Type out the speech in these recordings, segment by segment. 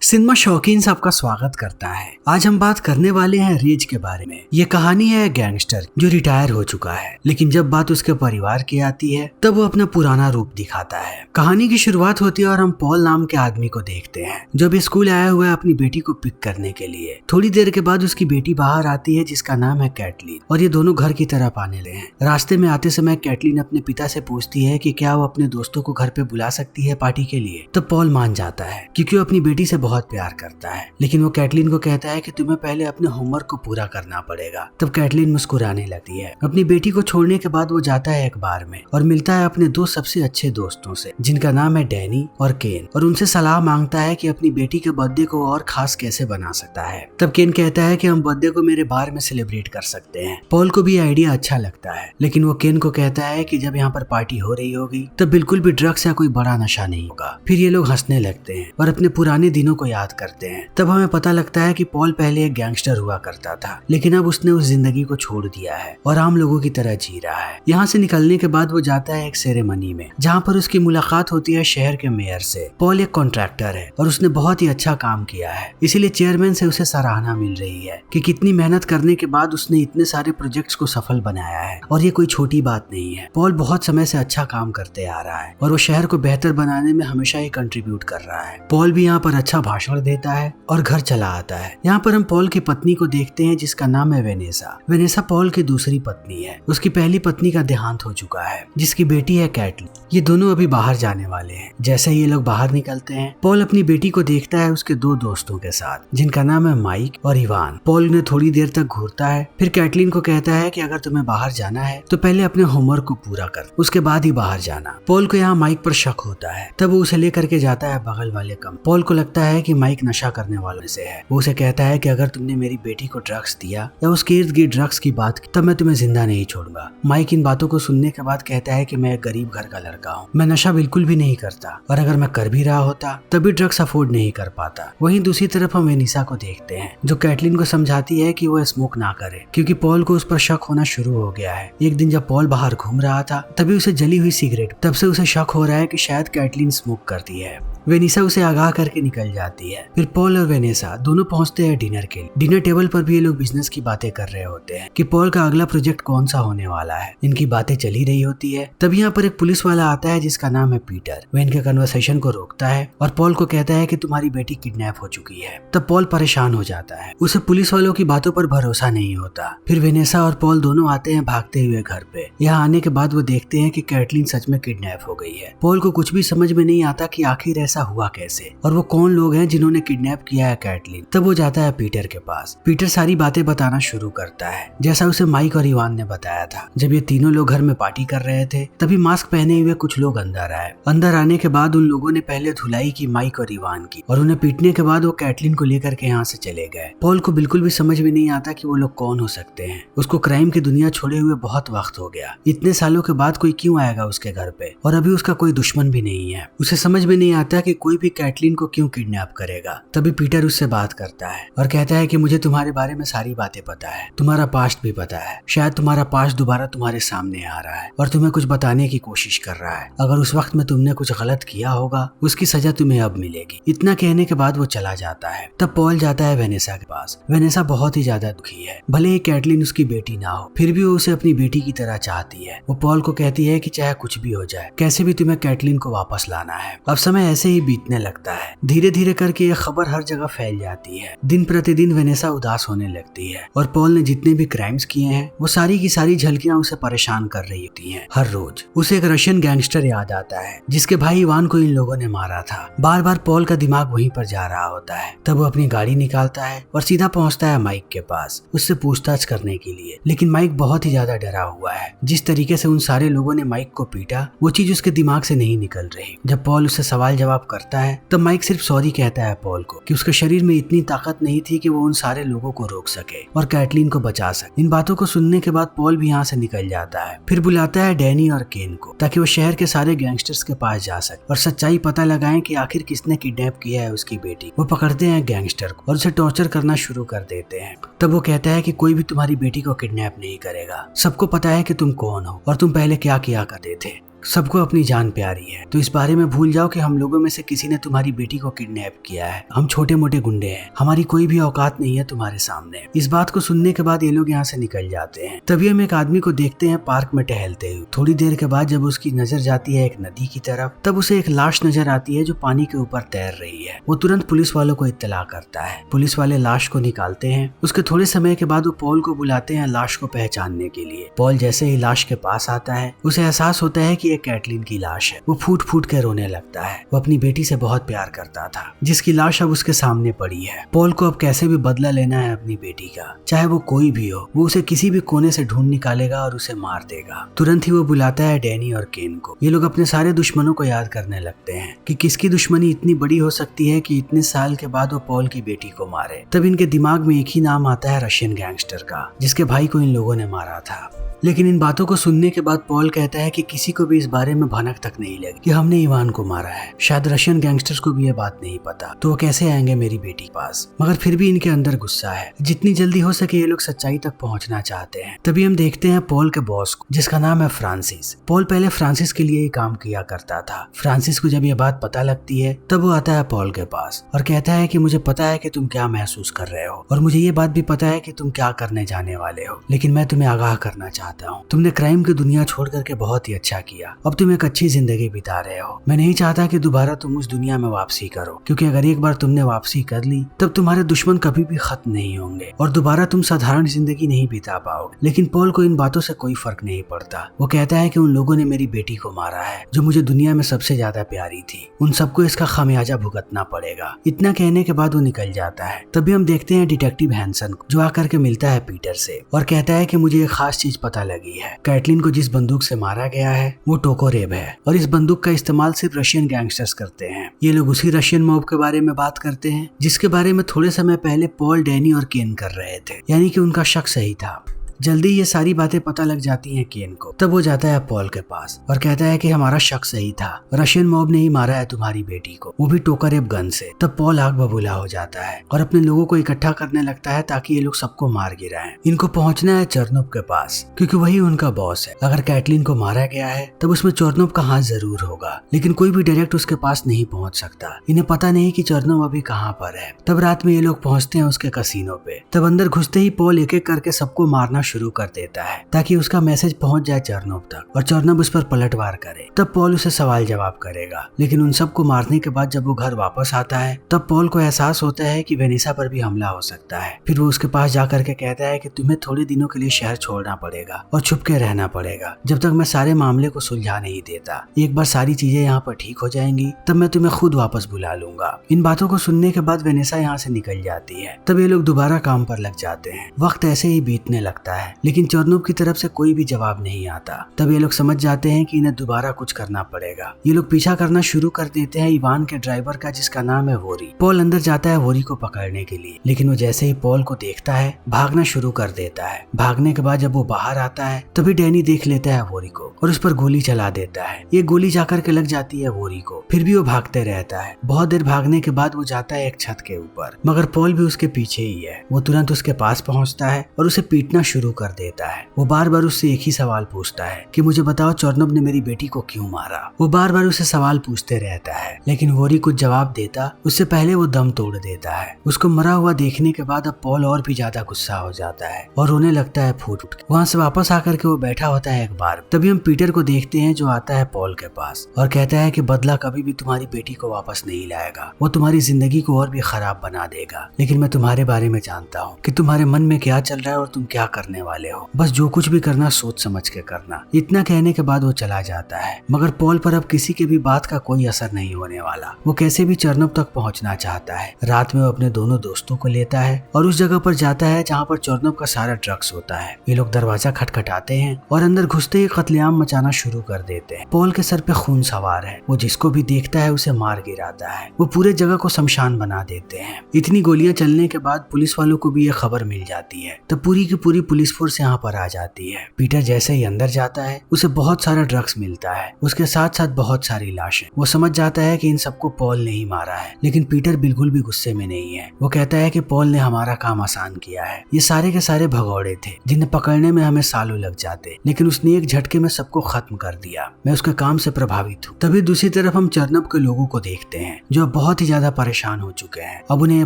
Cinema शौकीन सबका स्वागत करता है। आज हम बात करने वाले हैं रेज के बारे में। ये कहानी है गैंगस्टर जो रिटायर हो चुका है, लेकिन जब बात उसके परिवार की आती है तब वो अपना पुराना रूप दिखाता है। कहानी की शुरुआत होती है और हम पॉल नाम के आदमी को देखते हैं जो भी स्कूल आया हुआ है अपनी बेटी को पिक करने के लिए। थोड़ी देर के बाद उसकी बेटी बाहर आती है जिसका नाम है कैटलीन, और ये दोनों घर की तरफ आने लगे हैं। रास्ते में आते समय कैटलीन अपने पिता से पूछती है कि क्या वो अपने दोस्तों को घर पे बुला सकती है पार्टी के लिए। तब पॉल मान जाता है क्योंकि वो अपनी बेटी से बहुत प्यार करता है, लेकिन वो कैटलीन को कहता है कि तुम्हें पहले अपने होमवर्क को पूरा करना पड़ेगा। तब कैटलीन मुस्कुराने लगती है। अपनी बेटी को छोड़ने के बाद वो जाता है एक बार में और मिलता है अपने दो सबसे अच्छे दोस्तों से जिनका नाम है डैनी और केन, और उनसे सलाह मांगता है कि अपनी बेटी के बर्थडे को और खास कैसे बना सकता है। तब केन कहता है कि हम बर्थडे को मेरे बार में सेलिब्रेट कर सकते हैं। पॉल को भी आइडिया अच्छा लगता है, लेकिन वो केन को कहता है कि जब यहाँ पर पार्टी हो रही होगी तब बिल्कुल भी ड्रग्स या कोई बड़ा नशा नहीं होगा। फिर ये लोग हंसने लगते हैं और अपने पुराने दिनों को याद करते हैं। तब हमें पता लगता है कि पॉल पहले एक गैंगस्टर हुआ करता था, लेकिन अब उसने उस जिंदगी को छोड़ दिया है और आम लोगों की तरह जी रहा है। यहाँ से निकलने के बाद वो जाता है एक सेरेमनी में जहाँ पर उसकी मुलाकात होती है शहर के मेयर से। पॉल एक कॉन्ट्रैक्टर है और उसने बहुत ही अच्छा काम किया है, इसीलिए चेयरमैन से उसे सराहना मिल रही है कि कितनी मेहनत करने के बाद उसने इतने सारे प्रोजेक्ट्स को सफल बनाया है, और ये कोई छोटी बात नहीं है। पॉल बहुत समय से अच्छा काम करते आ रहा है और वो शहर को बेहतर बनाने में हमेशा ही कंट्रीब्यूट कर रहा है। पॉल भी यहाँ पर अच्छा भाषण देता है और घर चला आता है। यहाँ पर हम पॉल की पत्नी को देखते हैं जिसका नाम है वेनेसा। वेनेसा पॉल की दूसरी पत्नी है। उसकी पहली पत्नी का देहांत हो चुका है जिसकी बेटी है कैटली। ये दोनों अभी बाहर जाने वाले हैं। जैसे ही ये लोग बाहर निकलते हैं पॉल अपनी बेटी को देखता है उसके दो दोस्तों के साथ जिनका नाम है माइक और इवान। पॉल उन्हें थोड़ी देर तक घूरता है, फिर कैटलीन को कहता है कि अगर तुम्हें बाहर जाना है तो पहले अपने होमवर्क को पूरा कर, उसके बाद ही बाहर जाना। पॉल को यहाँ माइक पर शक होता है, तब वो उसे लेकर के जाता है बगल वाले कमरे। पॉल को लगता है कि माइक नशा करने वालों से है। वो उसे कहता है कि अगर तुमने मेरी बेटी को ड्रग्स दिया या उसके इर्द गिर्द ड्रग्स की बात की तब मैं तुम्हें जिंदा नहीं छोड़ूंगा। माइक इन बातों को सुनने के बाद कहता है कि मैं एक गरीब घर का लड़का हूँ, मैं नशा बिल्कुल भी नहीं करता, और अगर मैं कर भी रहा होता तभी ड्रग्स अफोर्ड नहीं कर पाता। वहीं दूसरी तरफ हम वेनिसा को देखते हैं जो कैटलीन को समझाती है कि वो स्मोक ना करे क्योंकि पॉल को उस पर शक होना शुरू हो गया है। एक दिन जब पॉल बाहर घूम रहा था तभी उसे जली हुई सिगरेट, तब से उसे शक हो रहा है कि शायद कैटलीन स्मोक करती है। वेनिसा उसे आगाह करके निकल जाती है। फिर पॉल और वेनेसा दोनों पहुंचते हैं डिनर के लिए। डिनर टेबल पर भी ये लोग बिजनेस की बातें कर रहे होते हैं कि पॉल का अगला प्रोजेक्ट कौन सा होने वाला है। इनकी बातें चली रही होती है। तब यहाँ पर एक पुलिस वाला आता है जिसका नाम है पीटर। वह इनके कन्वर्सेशन को रोकता है और पॉल को कहता है कि तुम्हारी बेटी किडनैप हो चुकी है। तब पॉल परेशान हो जाता है, उसे पुलिस वालों की बातों पर भरोसा नहीं होता। फिर वेनेसा और पॉल दोनों आते हैं भागते हुए घर पे। यहाँ आने के बाद वो देखते हैं कि कैटलीन सच में किडनैप हो गई है। पॉल को कुछ भी समझ में नहीं आता कि आखिर ऐसा हुआ कैसे और वो कौन लोग हैं जिन्होंने किडनैप किया है कैटलीन। तब वो जाता है पीटर के पास। पीटर सारी बातें बताना शुरू करता है जैसा उसे माइक और इवान ने बताया था। जब ये तीनों लोग घर में पार्टी कर रहे थे तभी मास्क पहने हुए कुछ लोग अंदर आए। अंदर आने के बाद उन लोगों ने पहले धुलाई की माइक और इवान की, और उन्हें पीटने के बाद वो कैटलीन को लेकर के यहाँ से चले गए। पॉल को बिल्कुल भी समझ में नहीं आता कि वो लोग कौन हो सकते हैं। उसको क्राइम की दुनिया छोड़े हुए बहुत वक्त हो गया। इतने सालों के बाद कोई क्यों आएगा उसके घर पे, और अभी उसका कोई दुश्मन भी नहीं है। उसे समझ में नहीं आता कि कोई भी कैटलीन को क्यों किडनैप करेगा। तभी पीटर उससे बात करता है और कहता है कि मुझे तुम्हारे बारे में सारी बातें पता है, तुम्हारा पास्ट भी पता है। शायद तुम्हारा पास्ट दोबारा तुम्हारे सामने आ रहा है और तुम्हें कुछ बताने की कोशिश कर रहा है। अगर उस वक्त में तुमने कुछ गलत किया होगा उसकी सजा तुम्हें अब मिलेगी। इतना कहने के बाद वो चला जाता है। तब पॉल जाता है वेनेसा के पास। वेनेसा बहुत ही ज्यादा दुखी है। भले ही कैटलीन उसकी बेटी ना हो फिर भी वो उसे अपनी बेटी की तरह चाहती है। वो पॉल को कहती है कि चाहे कुछ भी हो जाए कैसे भी तुम्हें कैटलीन को वापस लाना है। अब समय ऐसे ही बीतने लगता है। धीरे धीरे करके ये खबर हर जगह फैल जाती है। दिन प्रतिदिन वेनेसा उदास होने लगती है और पॉल ने जितने भी क्राइम्स किए हैं वो सारी की सारी झलकियां उसे परेशान कर रही होती हैं। हर रोज उसे एक रशियन गैंगस्टर याद आता है जिसके भाई इवान को इन लोगों ने मारा था। बार बार पॉल का दिमाग वहीं पर जा रहा होता है। तब वो अपनी गाड़ी निकालता है और सीधा पहुंचता है माइक के पास उससे पूछताछ करने के लिए, लेकिन माइक बहुत ही ज्यादा डरा हुआ है। जिस तरीके से उन सारे लोगों ने माइक को पीटा वो चीज उसके दिमाग से नहीं निकल रही। जब पॉल उससे सवाल जवाब करता है तब माइक सिर्फ सॉरी कहता है पॉल को कि उसके शरीर में इतनी ताकत नहीं थी कि वो उन सारे लोगों को रोक सके और कैटलीन को बचा सके। इन बातों को सुनने के बाद पॉल भी यहाँ से निकल जाता है। फिर बुलाता है डैनी और केन को ताकि वो शहर के सारे गैंगस्टर्स के पास जा सके और सच्चाई पता लगाएं कि आखिर किसने किडनैप किया है उसकी बेटी। वो पकड़ते हैं गैंगस्टर को और उसे टॉर्चर करना शुरू कर देते हैं। तब वो कहता है कि कोई भी तुम्हारी बेटी को किडनैप नहीं करेगा। सबको पता है कि तुम कौन हो और तुम पहले क्या किया करते थे। सबको अपनी जान प्यारी है, तो इस बारे में भूल जाओ कि हम लोगों में से किसी ने तुम्हारी बेटी को किडनैप किया है। हम छोटे मोटे गुंडे हैं, हमारी कोई भी औकात नहीं है तुम्हारे सामने। इस बात को सुनने के बाद ये लोग यहाँ से निकल जाते हैं। तभी हम एक आदमी को देखते हैं पार्क में टहलते हुए। थोड़ी देर के बाद जब उसकी नजर जाती है एक नदी की तरफ, तब उसे एक लाश नजर आती है जो पानी के ऊपर तैर रही है। वो तुरंत पुलिस वालों को इत्तला करता है। पुलिस वाले लाश को निकालते हैं। उसके थोड़े समय के बाद वो पॉल को बुलाते हैं लाश को पहचानने के लिए। पॉल जैसे ही लाश के पास आता है, उसे एहसास होता है कि ये कैटलिन की लाश है। वो फूट फूट के रोने लगता है। वो अपनी बेटी से बहुत प्यार करता था, जिसकी लाश अब उसके सामने पड़ी है। पॉल को अब कैसे भी बदला लेना है अपनी बेटी का, चाहे वो कोई भी हो। वो उसे किसी भी कोने से ढूंढ निकालेगा और उसे मार देगा। तुरंत ही वो बुलाता है डैनी और केन को। ये लोग अपने सारे दुश्मनों को याद करने लगते हैं कि किसकी दुश्मनी इतनी बड़ी हो सकती है कि इतने साल के बाद वो पॉल की बेटी को मारे। तब इनके दिमाग में एक ही नाम आता है, रशियन गैंगस्टर का, जिसके भाई को इन लोगों ने मारा था। लेकिन इन बातों को सुनने के बाद पॉल कहता है कि किसी को भी इस बारे में भनक तक नहीं लगी कि हमने इवान को मारा है। शायद रशियन गैंगस्टर्स को भी ये बात नहीं पता, तो वो कैसे आएंगे मेरी बेटी के पास। मगर फिर भी इनके अंदर गुस्सा है। जितनी जल्दी हो सके ये लोग सच्चाई तक पहुंचना चाहते हैं। तभी हम देखते हैं पॉल के बॉस को, जिसका नाम है फ्रांसिस। पॉल पहले फ्रांसिस के लिए ही काम किया करता था। फ्रांसिस को जब ये बात पता लगती है, तब वो आता है पॉल के पास और कहता है कि मुझे पता है कि तुम क्या महसूस कर रहे हो, और मुझे ये बात भी पता है कि तुम क्या करने जाने वाले हो। लेकिन मैं तुम्हें आगाह करना चाहता हूँ, तुमने क्राइम की दुनिया छोड़ करके बहुत ही अच्छा किया। अब तुम एक अच्छी जिंदगी बिता रहे हो। मैं नहीं चाहता कि दोबारा तुम उस दुनिया में वापसी करो, क्योंकि अगर एक बार तुमने वापसी कर ली, तब तुम्हारे दुश्मन कभी भी खत्म नहीं होंगे और दोबारा तुम साधारण जिंदगी नहीं बिता पाओगे। लेकिन पॉल को इन बातों से कोई फर्क नहीं पड़ता। वो कहता है कि उन लोगों ने मेरी बेटी को मारा है, जो मुझे दुनिया में सबसे ज्यादा प्यारी थी। उन सबको इसका खामियाजा भुगतना पड़ेगा। इतना कहने के बाद वो निकल जाता है। तभी हम देखते हैं डिटेक्टिव हैंसन को, जो आकर के मिलता है पीटर से और कहता है कि मुझे एक खास चीज पता लगी है। कैटलिन को जिस बंदूक से मारा गया है वो टोकोरेव है, और इस बंदूक का इस्तेमाल सिर्फ रशियन गैंगस्टर्स करते हैं। ये लोग उसी रशियन मॉब के बारे में बात करते हैं जिसके बारे में थोड़े समय पहले पॉल, डैनी और केन कर रहे थे, यानी कि उनका शक सही था। जल्दी ये सारी बातें पता लग जाती हैं केन को। तब वो जाता है पॉल के पास और कहता है कि हमारा शक सही था, रशियन मॉब ने ही मारा है तुम्हारी बेटी को, वो भी टोकरेव गन से। तब पॉल आग बबूला हो जाता है और अपने लोगों को इकट्ठा करने लगता है ताकि ये लोग सबको मार गिराएं। इनको पहुंचना है चोर्नोव के पास, क्योंकि वही उनका बॉस है। अगर कैटलिन को मारा गया है तब उसमें चोर्नोव का हाथ जरूर होगा, लेकिन कोई भी डायरेक्ट उसके पास नहीं पहुंच सकता। इन्हें पता नहीं कि चोर्नोव अभी कहाँ पर है। तब रात में ये लोग पहुंचते हैं उसके कसीनो पे। तब अंदर घुसते ही पॉल एक एक करके सबको मारना शुरू कर देता है ताकि उसका मैसेज पहुंच जाए चोर्नोव तक और चोर्नोव उस पर पलटवार करे। तब पॉल उसे सवाल जवाब करेगा। लेकिन उन सबको मारने के बाद जब वो घर वापस आता है, तब पॉल को एहसास होता है कि वेनिसा पर भी हमला हो सकता है। फिर वो उसके पास जाकर के कहता है कि तुम्हें थोड़े दिनों के लिए शहर छोड़ना पड़ेगा और छुप के रहना पड़ेगा, जब तक मैं सारे मामले को सुलझा नहीं देता। एक बार सारी चीजें यहाँ पर ठीक हो जाएंगी, तब मैं तुम्हें खुद वापस बुला लूंगा। इन बातों को सुनने के बाद वेनिसा यहाँ से निकल जाती है। तब ये लोग दोबारा काम पर लग जाते हैं। वक्त ऐसे ही बीतने लगता है, लेकिन चोर्नोव की तरफ से कोई भी जवाब नहीं आता। तब ये लोग समझ जाते हैं कि इन्हें दोबारा कुछ करना पड़ेगा। ये लोग पीछा करना शुरू कर देते हैं इवान के ड्राइवर का, जिसका नाम है वोरी। पॉल अंदर जाता है वोरी को पकड़ने के लिए, लेकिन वो जैसे ही पॉल को देखता है भागना शुरू कर देता है। भागने के बाद जब वो बाहर आता है, तभी डैनी देख लेता है वोरी को और उस पर गोली चला देता है। ये गोली जाकर के लग जाती है वोरी को। फिर भी वो भागते रहता है। बहुत देर भागने के बाद वो जाता है एक छत के ऊपर, मगर पॉल भी उसके पीछे ही है। वो तुरंत उसके पास पहुंचता है और उसे पीटना शुरू कर देता है। वो बार बार उससे एक ही सवाल पूछता है कि मुझे बताओ चोर्नोव ने मेरी बेटी को क्यों मारा। वो बार बार उसे सवाल पूछते रहता है, लेकिन वोरी कुछ जवाब देता उससे पहले वो दम तोड़ देता है। उसको मरा हुआ देखने के बाद अब पॉल और भी ज्यादा गुस्सा हो जाता है और रोने लगता है फूट फूट। वहाँ से वापस आकर के वो बैठा होता है एक बार। तभी हम पीटर को देखते हैं जो आता है पॉल के पास और कहता है कि बदला कभी भी तुम्हारी बेटी को वापस नहीं लाएगा, वो तुम्हारी जिंदगी को और भी खराब बना देगा। लेकिन मैं तुम्हारे बारे में जानता हूँ कि तुम्हारे मन में क्या चल रहा है और तुम क्या करने वाले हो। बस जो कुछ भी करना सोच समझ के करना। इतना कहने के बाद वो चला जाता है, मगर पॉल पर अब किसी की भी बात का कोई असर नहीं होने वाला। वो कैसे भी चोर्नोव तक पहुंचना चाहता है। रात में वो अपने दोनों दोस्तों को लेता है और उस जगह पर जाता है जहाँ पर चोर्नोव का सारा ड्रग्स होता है। ये लोग दरवाजा खटखटाते हैं और अंदर घुसते ही कत्लेआम मचाना शुरू कर देते हैं। पॉल के सर पे खून सवार है। वो जिसको भी देखता है उसे मार गिराता है। वो पूरे जगह को शमशान बना देते हैं। इतनी गोलियां चलने के बाद पुलिस वालों को भी ये खबर मिल जाती है। तब पूरी की पूरी पुलिस पुलिस फोर्स यहाँ पर आ जाती है। पीटर जैसे ही अंदर जाता है उसे बहुत सारा ड्रग्स मिलता है, उसके साथ साथ बहुत सारी लाशें। वो समझ जाता है कि इन सबको पॉल ने ही मारा है, लेकिन पीटर बिल्कुल भी गुस्से में नहीं है। वो कहता है कि पॉल ने हमारा काम आसान किया है। ये सारे के सारे भगौड़े थे जिन्हें पकड़ने में हमें सालों लग जाते, लेकिन उसने एक झटके में सबको खत्म कर दिया। मैं उसके काम से प्रभावित हूँ। तभी दूसरी तरफ हम चरनब के लोगों को देखते हैं जो बहुत ही ज्यादा परेशान हो चुके हैं। अब उन्हें ये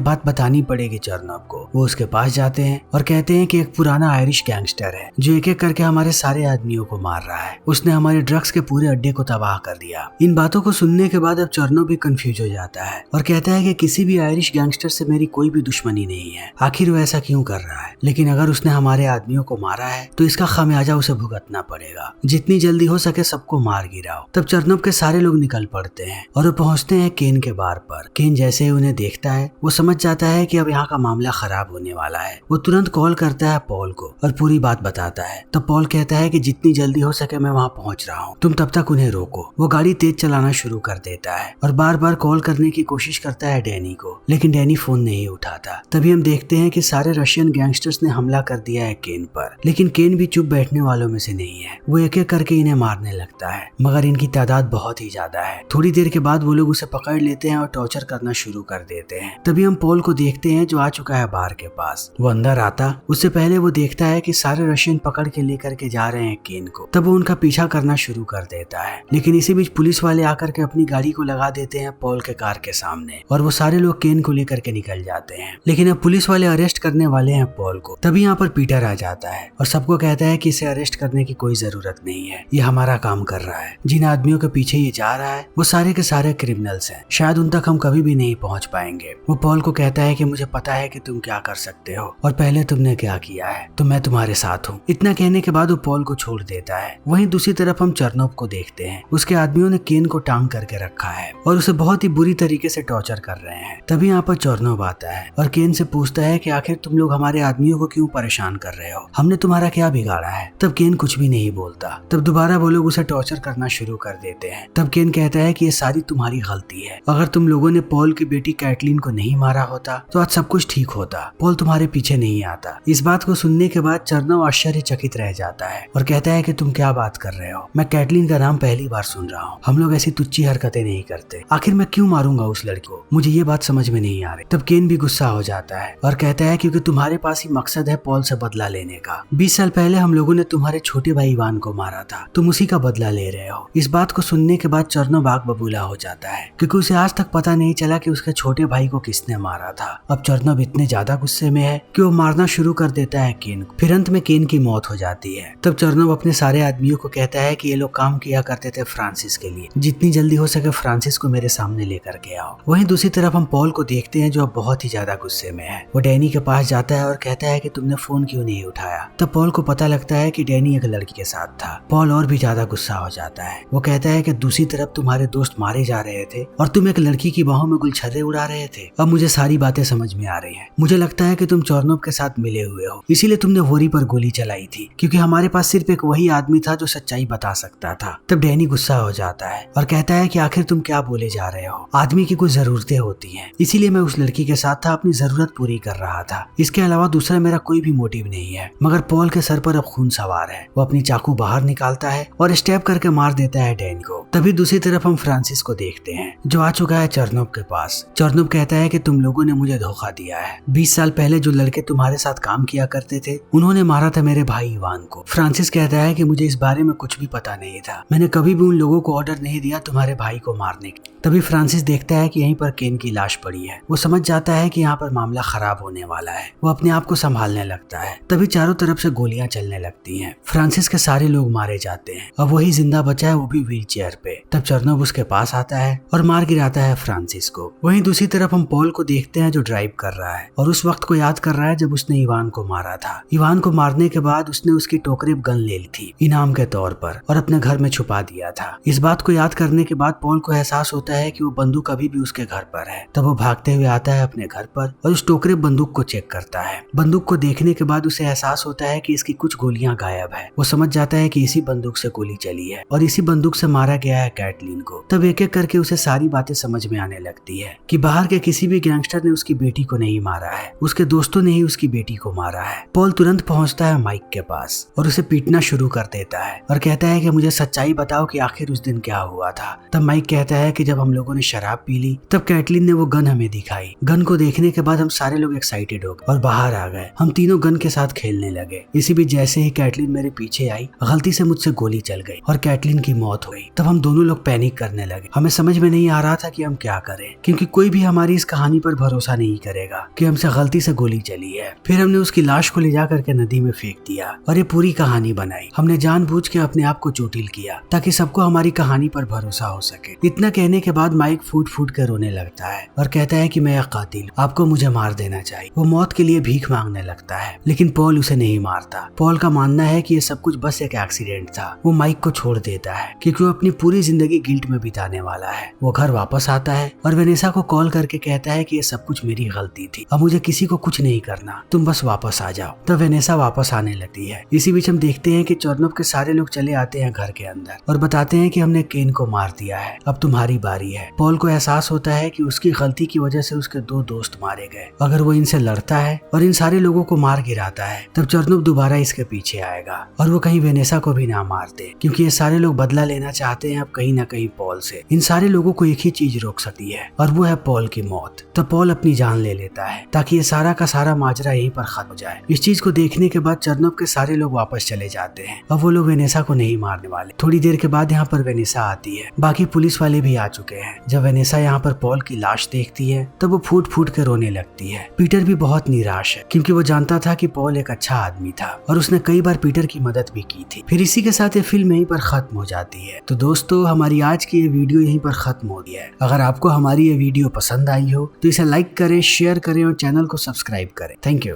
बात बतानी पड़ेगी चरनब को। वो उसके पास जाते हैं और कहते हैं कि एक पुराना आयरिश गैंगस्टर है जो एक एक करके हमारे सारे आदमियों को मार रहा है। उसने हमारे ड्रग्स के पूरे अड्डे को तबाह कर दिया। इन बातों को सुनने के बाद अब चरनब भी कंफ्यूज हो जाता है और कहता है कि किसी भी आयरिश गैंगस्टर से मेरी कोई भी दुश्मनी नहीं है। आखिर वो ऐसा क्यों कर रहा है? लेकिन अगर उसने हमारे आदमियों को मारा है तो इसका खामियाजा उसे भुगतना पड़ेगा। जितनी जल्दी हो सके सबको मार गिराओ। तब चरनब के सारे लोग निकल पड़ते हैं और वो पहुंचते हैं केन के बार पर। केन जैसे ही उन्हें देखता है वो समझ जाता है कि अब यहाँ का मामला खराब होने वाला है। वो तुरंत कॉल करता है पॉल को और पूरी बात बताता है। तब पॉल कहता है कि जितनी जल्दी हो सके मैं वहाँ पहुँच रहा हूँ, तुम तब तक उन्हें रोको। वो गाड़ी तेज चलाना शुरू कर देता है और बार बार कॉल करने की कोशिश करता है डैनी को, लेकिन डैनी फोन नहीं उठाता। तभी हम देखते हैं कि सारे रशियन गैंगस्टर्स ने हमला कर दिया है केन पर, लेकिन केन भी चुप बैठने वालों में से नहीं है। वो एक एक करके इन्हें मारने लगता है, मगर इनकी तादाद बहुत ही ज्यादा है। थोड़ी देर के बाद वो लोग उसे पकड़ लेते हैं और टॉर्चर करना शुरू कर देते हैं। तभी हम पॉल को देखते हैं जो आ चुका है बार के पास। वो अंदर आता उससे पहले वो देखता है कि सारे रशियन पकड़ के लेकर के जा रहे हैं केन को। तब वो उनका पीछा करना शुरू कर देता है, लेकिन इसी बीच पुलिस वाले आकर के अपनी गाड़ी को लगा देते हैं पॉल के कार के सामने और वो सारे लोग केन को लेकर के निकल जाते हैं। लेकिन अब पुलिस वाले अरेस्ट करने वाले हैं पॉल को। तभी यहाँ पर पीटर आ जाता है और सबको कहता है कि इसे अरेस्ट करने की कोई जरूरत नहीं है, ये हमारा काम कर रहा है। जिन आदमियों के पीछे ये जा रहा है वो सारे के सारे क्रिमिनल्स हैं, शायद उन तक हम कभी भी नहीं पहुंच पाएंगे। वो पॉल को कहता है कि मुझे पता है कि तुम क्या कर सकते हो और पहले तुमने क्या किया है, तो मैं तुम्हारे साथ हूँ। इतना कहने के बाद वो पॉल को छोड़ देता है। वहीं दूसरी तरफ हम चरनोव को देखते हैं। उसके आदमियों ने केन को टांग करके रखा है और उसे बहुत ही बुरी तरीके से टॉर्चर कर रहे हैं। तभी यहाँ पर चरनोव आता है और केन से पूछता है कि आखिर तुम लोग हमारे आदमियों को क्यों परेशान कर रहे हो, हमने तुम्हारा क्या बिगाड़ा है। तब केन कुछ भी नहीं बोलता। तब दोबारा वो लोग उसे टॉर्चर करना शुरू कर देते हैं। तब केन कहता है कि ये सारी तुम्हारी गलती है, अगर तुम लोगों ने पॉल की बेटी कैटलीन को नहीं मारा होता तो आज सब कुछ ठीक होता, पॉल तुम्हारे पीछे नहीं आता। इस बात को सुनने के बाद चरनोव आश्चर्यचकित रह जाता है और कहता है कि तुम क्या बात कर रहे हो, मैं कैटलीन का नाम पहली बार सुन रहा हूँ। हम लोग ऐसी तुच्छी हरकतें नहीं करते, आखिर मैं क्यों मारूंगा उस लड़की को, मुझे ये बात समझ में नहीं आ रही। तब केन भी गुस्सा हो जाता है और कहता है क्योंकि तुम्हारे पास ही मकसद है पॉल से बदला लेने का। 20 साल पहले हम लोगों ने तुम्हारे छोटे भाई इवान को मारा था, तुम उसी का बदला ले रहे हो। इस बात को सुनने के बाद चरनोव बाग बबूला हो जाता है क्योंकि उसे आज तक पता नहीं चला कि उसके छोटे भाई को किसने मारा था। अब चरनोव इतने ज्यादा गुस्से में है कि वो मारना शुरू कर देता है केन को। फिर अंत में केन की मौत हो जाती है। तब चरनोव अपने सारे आदमियों को कहता है कि ये लोग काम किया करते थे फ्रांसिस के लिए, जितनी जल्दी हो सके फ्रांसिस को मेरे सामने लेकर के आओ। वहीं दूसरी तरफ हम पॉल को देखते हैं जो अब बहुत ही ज्यादा गुस्से में है। वो डैनी के पास जाता है और कहता है कि तुमने फोन क्यों नहीं उठाया। तब पॉल को पता लगता है कि डैनी एक लड़की के साथ था। पॉल और भी ज्यादा गुस्सा हो जाता है। वो कहता है कि दूसरी तरफ तुम्हारे दोस्त मारे जा रहे थे और तुम एक लड़की की बाहों में गुलछर्रे उड़ा रहे थे। अब मुझे सारी बातें समझ में आ रही हैं। मुझे लगता है कि तुम चरनोव के साथ मिले हुए हो, इसीलिए तुमने वोरी पर गोली चलाई थी, क्योंकि हमारे पास सिर्फ एक वही आदमी था जो सच्चाई बता सकता था। तब डैनी गुस्सा हो जाता है और कहता है कि आखिर तुम क्या बोले जा रहे हो, आदमी की कुछ जरूरतें होती हैं, इसीलिए मैं उस लड़की के साथ था, अपनी जरूरत पूरी कर रहा था। इसके अलावा दूसरा मेरा कोई भी मोटिव नहीं है। मगर पॉल के सर पर अब खून सवार है। वो अपनी चाकू बाहर निकालता है और स्टैब करके मार देता है डैनी को। तभी दूसरी तरफ हम फ्रांसिस को देखते हैं जो आ चुका है चरनोव के पास। चरनोव कहता है कि तुम लोगों ने मुझे धोखा दिया है। 20 साल पहले जो लड़के तुम्हारे साथ काम किया करते थे उन्होंने मारा था मेरे भाई इवान को। फ्रांसिस कहता है कि मुझे इस बारे में कुछ भी पता नहीं था, मैंने कभी भी उन लोगों को ऑर्डर नहीं दिया तुम्हारे भाई को मारने की। तभी फ्रांसिस देखता है कि यहीं पर केन की लाश पड़ी है। वो समझ जाता है कि यहाँ पर मामला खराब होने वाला है। वो अपने आप को संभालने लगता है। तभी चारों तरफ से गोलियां चलने लगती हैं। फ्रांसिस के सारे लोग मारे जाते हैं। अब वही जिंदा बचा है, वो भी व्हील चेयर पे। तब चरनोव उसके पास आता है और मार गिराता है फ्रांसिस को। वहीं दूसरी तरफ हम पॉल को देखते हैं जो ड्राइव कर रहा है और उस वक्त को याद कर रहा है जब उसने इवान को मारा था। इवान को मारने के बाद उसने उसकी टोकरी गन ले ली थी इनाम के तौर पर और अपने घर में छुपा दिया था। इस बात को याद करने के बाद पॉल को एहसास होता है कि वो बंदूक अभी भी उसके घर पर है। तब वो भागते हुए आता है अपने घर पर और उस टोकरे बंदूक को चेक करता है। बंदूक को देखने के बाद उसे एहसास होता है कि इसकी कुछ गोलियां गायब है। वो समझ जाता है कि इसी बंदूक से गोली चली है और इसी बंदूक से मारा गया है कैटलीन को। तब एक एक करके उसे सारी बातें समझ में आने लगती है कि बाहर के किसी भी गैंगस्टर ने उसकी बेटी को नहीं मारा है, उसके दोस्तों ने ही उसकी बेटी को मारा है। पॉल तुरंत तुरंत पहुंचता है माइक के पास और उसे पीटना शुरू कर देता है और कहता है कि मुझे सच्चाई बताओ कि आखिर उस दिन क्या हुआ था। तब माइक कहता है कि जब हम लोगों ने शराब पी ली तब कैटलिन ने वो गन हमें दिखाई। गन को देखने के बाद हम सारे लोग एक्साइटेड हो गए और बाहर आ गए। हम तीनों गन के साथ खेलने लगे। इसी बीच जैसे ही कैटलिन मेरे पीछे आई, गलती से मुझसे गोली चल गई और कैटलिन की मौत हुई। तब हम दोनों लोग पैनिक करने लगे। हमें समझ में नहीं आ रहा था कि हम क्या करें, क्योंकि कोई भी हमारी इस कहानी पर भरोसा नहीं करेगा कि हमसे गलती से गोली चली है। फिर हमने उसकी लाश को ले जा करके नदी में फेंक दिया और ये पूरी कहानी बनाई। हमने जानबूझ के अपने आप को चोटिल किया ताकि सबको हमारी कहानी पर भरोसा हो सके। इतना कहने के बाद माइक फूट फूट कर रोने लगता है और कहता है कि मैं एक कातिल, आपको मुझे मार देना चाहिए। वो मौत के लिए भीख मांगने लगता है, लेकिन पॉल उसे नहीं मारता। पॉल का मानना है कि ये सब कुछ बस एक एक्सीडेंट था। वो माइक को छोड़ देता है क्योंकि वो अपनी पूरी जिंदगी गिल्ट में बिताने वाला है। वो घर वापस आता है और वेनेसा को कॉल करके कहता है कि ये सब कुछ मेरी गलती थी, अब मुझे किसी को कुछ नहीं करना, तुम बस वापस आ जाओ। तो वेनेसा वापस आने लगती है। इसी बीच हम देखते हैं कि चोर्नोव के सारे लोग चले आते हैं घर के अंदर और बताते हैं कि हमने केन को मार दिया है, अब तुम्हारी बारी है। पॉल को एहसास होता है कि उसकी गलती की वजह से उसके 2 दोस्त मारे गए। अगर वो इनसे लड़ता है और इन सारे लोगों को मार गिराता है तब चोर्नोव दोबारा इसके पीछे आएगा और वो कहीं वेनेसा को भी ना मार दे, क्योंकि ये सारे लोग बदला लेना चाहते हैं अब कहीं ना कहीं पॉल से। इन सारे लोगों को एक ही चीज रोक सकती है और वो है पॉल की मौत। तो पॉल अपनी जान ले लेता है ताकि ये सारा का सारा माजरा यहीं पर खत्म हो जाए। इस चीज को देखने के बाद चोर्नोव के सारे लोग वापस चले जाते हैं। अब वो लोग वेनेसा को नहीं मारने वाले। थोड़ी देर के बाद यहाँ पर वेनेसा आती है, बाकी पुलिस वाले भी आ चुके हैं। जब वेनेसा यहाँ पर पॉल की लाश देखती है तब वो फूट फूट कर रोने लगती है। पीटर भी बहुत निराश है क्योंकि वो जानता था कि पॉल एक अच्छा आदमी था और उसने कई बार पीटर की मदद भी की थी। फिर इसी के साथ ये फिल्म यहीं पर खत्म हो जाती है। तो दोस्तों, हमारी आज की ये वीडियो यहीं पर खत्म हो गया है। अगर आपको हमारी ये वीडियो पसंद आई हो तो इसे लाइक करें, शेयर करें और चैनल को सब्सक्राइब करें। Thank you.